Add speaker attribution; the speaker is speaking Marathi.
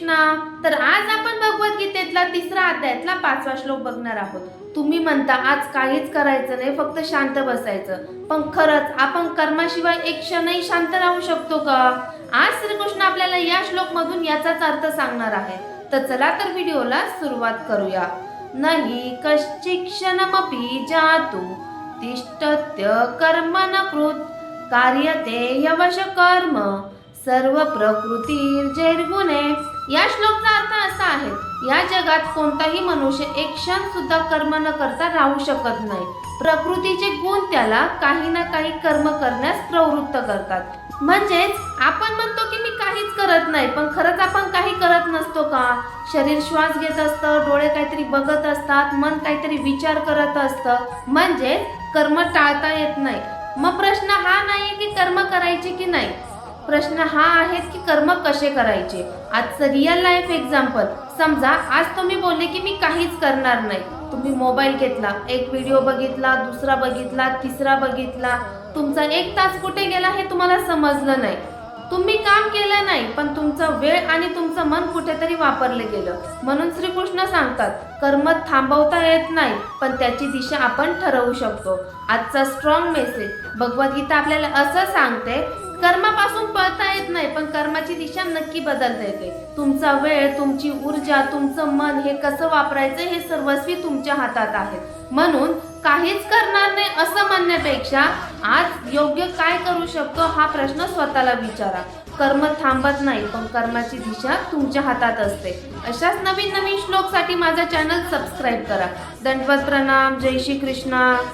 Speaker 1: कृष्णा. तर आज आपण भगवद्गीतेतला 3रा अध्यायातला 5वा श्लोक बघणार आहोत. तुम्ही म्हणता आज काहीच करायचं नाही, फक्त शांत बसायचं, पण खरंच आपण कर्माशिवाय एक क्षणही शांत राहू शकतो का? आज श्रीकृष्ण आपल्याला या श्लोक मधून याचाच अर्थ सांगणार आहे. तर चला तर व्हिडिओला सुरुवात करूया. नाही कश्चित् क्षणमपि जातु तिष्ठत्य कर्मण कृत कार्यते यवश कर्म सर्व प्रकृतीर्जैर्गुणे. या श्लोकचा अर्थ असा आहे, या जगात कोणताही मनुष्य एक क्षण सुद्धा कर्म न करता राहू शकत नाही. प्रकृतीचे गुण त्याला काही ना काही कर्म करण्यास प्रवृत्त करतात. म्हणजेच आपण म्हणतो की मी काहीच करत नाही, पण खरंच आपण काही करत नसतो का? शरीर श्वास घेत असतं, डोळे काहीतरी बघत असतात, मन काहीतरी विचार करत असतं, म्हणजे कर्म टाळता येत नाही. मग प्रश्न हा नाहीये की कर्म करायचे की नाही, प्रश्न हा आहे की कर्म कसे करायचे. आजचं रिअल लाईफ एक्झाम्पल समजा, आज तुम्ही बोलले की मी काहीच करणार नाही. तुम्ही मोबाईल घेतला, एक व्हिडिओ बघितला, दुसरा बघितला, तिसरा बघितला, तुमचा 1 तास कुठे गेला हे तुम्हाला समजलं नाही. तुम्ही काम केलं नाही, पण तुमचा वेळ आणि तुमचं मन कुठेतरी वापरलं गेलं. म्हणून श्रीकृष्ण सांगतात, कर्म थांबवता येत नाही, पण त्याची दिशा आपण ठरवू शकतो. आजचा स्ट्रॉंग मेसेज भगवद्गीता आपल्याला असं सांगते, कर्मापासून पळता येत नाही, पण कर्माची दिशा नक्की बदलता येते. तुमचा वेळ, तुमची ऊर्जा, तुमचं मन हे कसं वापरायचं हे सर्वस्वी तुमच्या हातात आहे. म्हणून काहीच करणार नाही असं म्हणण्यापेक्षा आज योग्य काय करू शकतो हा प्रश्न स्वतःला विचारा. कर्म थांबत नाही, पण कर्माची दिशा तुमच्या हातात असते. अशाच नवीन नवीन श्लोकसाठी माझा चॅनल सबस्क्राईब करा. दंडवत प्रणाम. जय श्री कृष्णा.